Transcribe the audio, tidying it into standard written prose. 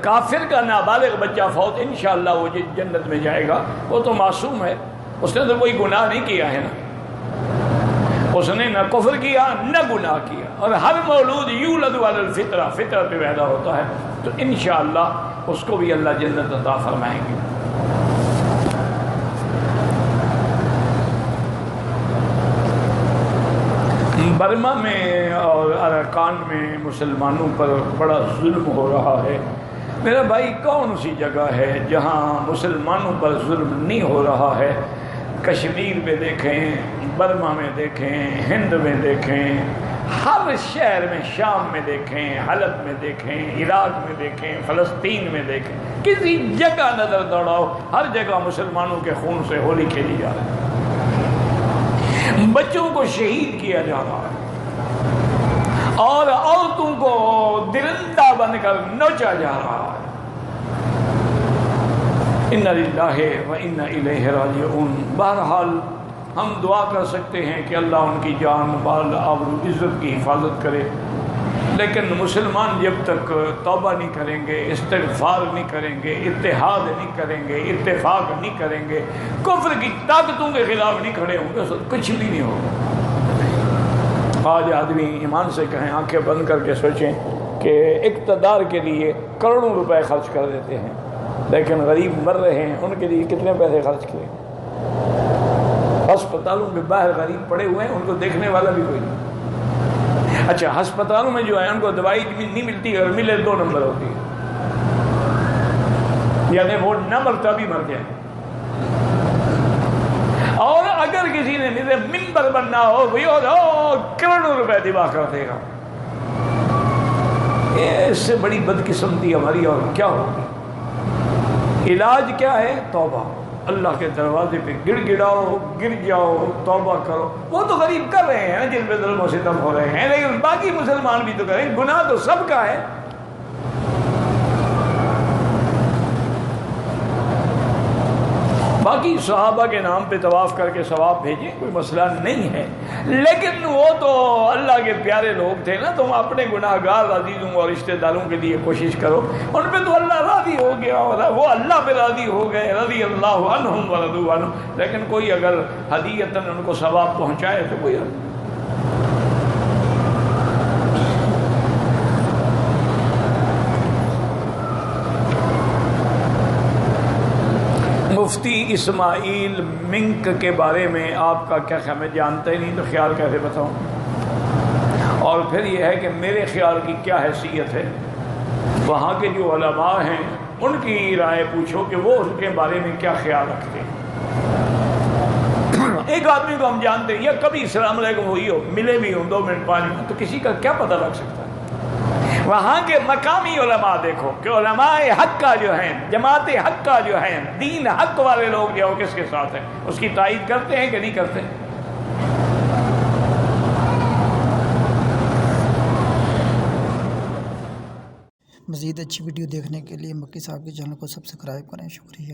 کافر کا نابالغ بچہ فوت انشاءاللہ وہ جنت میں جائے گا، وہ تو معصوم ہے، اس نے تو کوئی گناہ نہیں کیا ہے نا، اس نے نہ کفر کیا نہ گناہ کیا، اور ہر مولود یولد علی الفطرہ، فطرت پہ پیدا ہوتا ہے، تو انشاءاللہ اس کو بھی اللہ جنت عطا فرمائیں گے۔ برما میں اور اراکان میں مسلمانوں پر بڑا ظلم ہو رہا ہے۔ میرا بھائی کون سی جگہ ہے جہاں مسلمانوں پر ظلم نہیں ہو رہا ہے؟ کشمیر میں دیکھیں، برما میں دیکھیں، ہند میں دیکھیں، ہر شہر میں، شام میں دیکھیں، حلب میں دیکھیں، عراق میں دیکھیں، فلسطین میں دیکھیں، کسی جگہ نظر دوڑاؤ، ہر جگہ مسلمانوں کے خون سے ہولی کھیلی جا رہی ہے، بچوں کو شہید کیا جا رہا ہے، اور عورتوں کو درندہ بن کر نوچا جا رہا ہے۔ اِنَّ لِلَّهِ وَإِنَّ إِلَيْهِ رَاجِعُونَ۔ بہرحال ہم دعا کر سکتے ہیں کہ اللہ ان کی جان، مال، آبرو، عزت کی حفاظت کرے، لیکن مسلمان جب تک توبہ نہیں کریں گے، استغفار نہیں کریں گے، اتحاد نہیں کریں گے، اتفاق نہیں کریں گے، کفر کی طاقتوں کے خلاف نہیں کھڑے ہوں گے، کچھ بھی نہیں ہوگا۔ آج آدمی ایمان سے کہیں، آنکھیں بند کر کے سوچیں کہ اقتدار کے لیے کروڑوں روپے خرچ کر دیتے ہیں، لیکن غریب مر رہے ہیں، ان کے لیے کتنے پیسے خرچ کیے؟ ہسپتالوں کے باہر غریب پڑے ہوئے ہیں، ان کو دیکھنے والا بھی کوئی نہیں۔ اچھا، ہسپتالوں میں جو ہے ان کو دوائی نہیں ملتی، اور ملے 2 نمبر ہوتی ہے، یعنی وہ نہ مرتا بھی مر جائے، اور اگر کسی نے میرے منبر بننا ہو بھئی اور کروڑوں روپے دبا کر دے گا، اس سے بڑی بدقسمتی ہماری اور کیا ہوگی؟ علاج کیا ہے؟ توبہ، اللہ کے دروازے پہ گڑ گڑاؤ، گر جاؤ، توبہ کرو۔ وہ تو غریب کر رہے ہیں جن پہ ظلم و ستم ہو رہے ہیں، لیکن باقی مسلمان بھی تو کریں، گناہ تو سب کا ہے۔ باقی صحابہ کے نام پہ طواف کر کے ثواب بھیجیں، کوئی مسئلہ نہیں ہے، لیکن وہ تو اللہ کے پیارے لوگ تھے نا، تم اپنے گناہ گار عزیزوں اور رشتہ داروں کے لیے کوشش کرو، ان پہ تو اللہ راضی ہو گیا، اور وہ اللہ پہ راضی ہو گئے، رضی اللہ عنہم ورضوا عنہ، لیکن کوئی اگر ہدیۃً ان کو ثواب پہنچائے تو کوئی مفتی اسماعیل منک کے بارے میں آپ کا کیا خیال؟ میں جانتا ہی نہیں تو خیال کیسے بتاؤں؟ اور پھر یہ ہے کہ میرے خیال کی کیا حیثیت ہے؟ وہاں کے جو علماء ہیں ان کی رائے پوچھو کہ وہ اس کے بارے میں کیا خیال رکھتے ہیں۔ ایک آدمی کو ہم جانتے ہیں، یا کبھی السلام علیکم ہوئی ہو، ملے بھی ہوں 2 منٹ 5 منٹ، تو کسی کا کیا پتہ لگ سکتا ہے؟ وہاں کے مقامی علماء دیکھو کہ علماء حق کا جو ہیں، جماعت حق کا جو ہیں، دین حق والے لوگ جو کس کے ساتھ ہیں، اس کی تائید کرتے ہیں کہ نہیں کرتے؟ مزید اچھی ویڈیو دیکھنے کے لیے مکی صاحب کے چینل کو سبسکرائب کریں۔ شکریہ۔